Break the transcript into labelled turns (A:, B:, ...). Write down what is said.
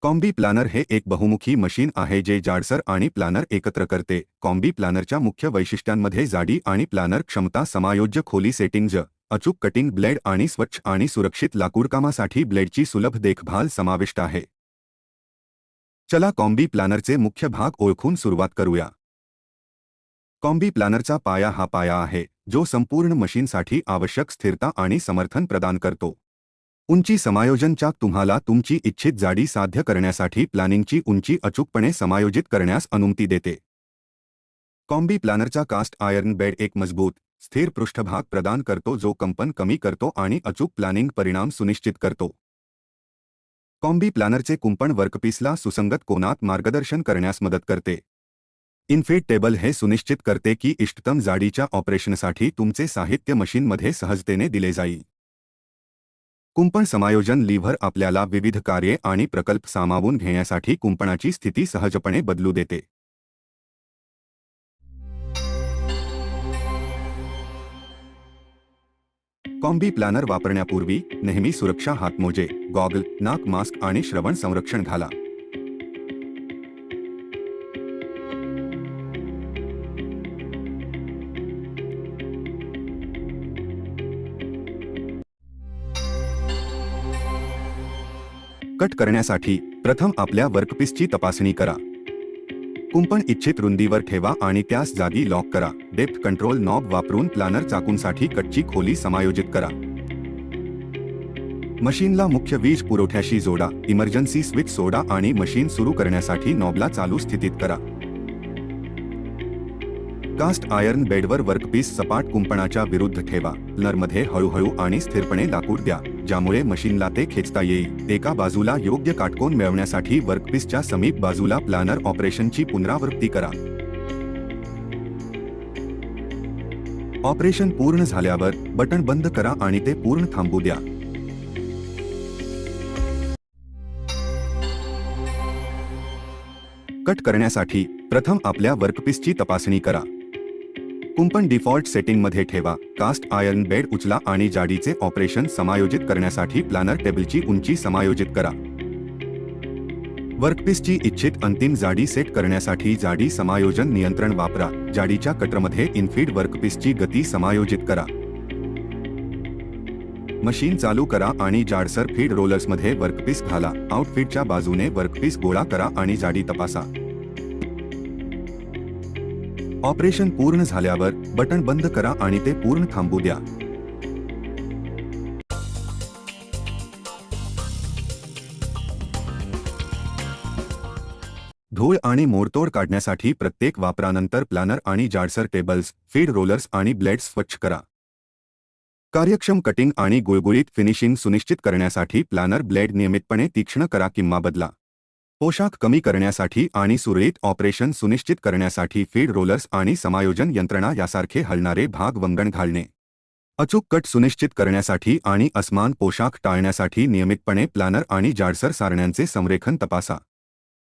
A: Combi planar हे एक बहुमुखी मशीन आहे जे जाडसर आणि प्लानर एकत्र करते। कॉम्बी प्लानरच्या मुख्य वैशिष्ट्यांमध्ये जाडी आणि प्लानर क्षमता, समायोज्य खोली सेटिंग्ज, अचूक कटिंग ब्लेड आणि स्वच्छ आणि सुरक्षित लाकूडकामासाठी ब्लेडची सुलभ देखभाल समाविष्ट आहे। चला कॉम्बी प्लानरचे मुख्य भाग ओळखून सुरुवात करूया। कॉम्बी प्लानरचा पाया हा पाया आहे जो संपूर्ण मशीनसाठी आवश्यक स्थिरता आणि समर्थन प्रदान करतो। उंची समायोजन चाक तुम्हाला तुमची इच्छित जाडी साध्य करण्यासाठी प्लॅनिंगची उंची अचूकपणे समायोजित करण्यास अनुमती देते। कॉम्बी प्लानरचा कास्ट आयर्न बेड एक मजबूत, स्थिर पृष्ठभाग प्रदान करतो जो कंपन कमी करतो आणि अचूक प्लॅनिंग परिणाम सुनिश्चित करतो। कॉम्बी प्लानरचे कुंपण वर्कपीसला सुसंगत कोनात मार्गदर्शन करण्यास मदत करते। इनफीड टेबल हे सुनिश्चित करते की इष्टतम जाडीच्या ऑपरेशनसाठी तुमचे साहित्य मशीनमध्ये सहजतेने दिले जाईल। कुंपण समायोजन लीव्हर आपल्याला विविध कार्ये आणि प्रकल्प सामावून घेण्यासाठी कुंपणाची स्थिती सहजपणे बदलू देते। कॉम्बी प्लानर वापरण्यापूर्वी नेहमी सुरक्षा हातमोजे, गॉगल, नाक मास्क आणि श्रवण संरक्षण घाला। कट करण्यासाठी प्रथम आपल्या वर्कपीसची तपासणी करा। कुंपण इच्छित रुंदीवर ठेवा आणि त्यास जागी लॉक करा। डेप्थ कंट्रोल नॉब वापरून प्लानर चाकूंसाठी कटची खोली समायोजित करा। मशीनला मुख्य वीज पुरवठ्याशी जोडा, इमर्जन्सी स्विच सोडा आणि मशीन सुरू करण्यासाठी नॉबला चालू स्थितीत करा। कास्ट आयर्न बेडवर वर्कपीस सपाट कुंपणाच्या विरुद्ध ठेवा। प्लनरमध्ये हळूहळू आणि स्थिरपणे लाकूड द्या ज्यामुळे मशीनला ते खेचता येईल। एका बाजूला योग्य काटकोन मिळवण्यासाठी वर्कपीसच्या समीप बाजूला प्लानर ऑपरेशनची पुनरावृत्ती करा। ऑपरेशन पूर्ण झाल्यावर बटण बंद करा आणि ते पूर्ण थांबू द्या। कट करण्यासाठी प्रथम आपल्या वर्कपीसची तपासणी करा। कुंपण डिफॉल्ट सेटिंगमध्ये ठेवा। कास्ट आयर्न बेड उचला आणि जाडीचे ऑपरेशन समायोजित करण्यासाठी प्लानर टेबलची उंची समायोजित करा। वर्कपीसची इच्छित अंतिम जाडी सेट करण्यासाठी जाडी समायोजन नियंत्रण वापरा। जाडीच्या कटरमध्ये इनफीड वर्कपीसची गती समायोजित करा। मशीन चालू करा आणि जाडसर फीड रोलर्समध्ये वर्कपीस घाला। आउटफीडच्या बाजूने वर्कपीस गोळा करा आणि जाडी तपासा। ऑपरेशन पूर्ण झाल्यावर बटण बंद करा आणि ते पूर्ण थांबू द्या। धूळ आणि मोडतोड काढण्यासाठी प्रत्येक वापरानंतर प्लानर आणि जाडसर टेबल्स, फीड रोलर्स आणि ब्लेड्स स्वच्छ करा। कार्यक्षम कटिंग आणि गुळगुळीत फिनिशिंग सुनिश्चित करण्यासाठी प्लानर ब्लेड नियमितपणे तीक्ष्ण करा किंवा बदला। पोशाख कमी करण्यासाठी आणि सुरळीत ऑपरेशन सुनिश्चित करण्यासाठी फीड रोलर्स आणि समायोजन यंत्रणा यासारखे हलणारे भाग वंगण घालणे। अचूक कट सुनिश्चित करण्यासाठी आणि असमान पोशाख टाळण्यासाठी नियमितपणे प्लानर आणि जाडसर सारण्यांचे संरेखन तपासा।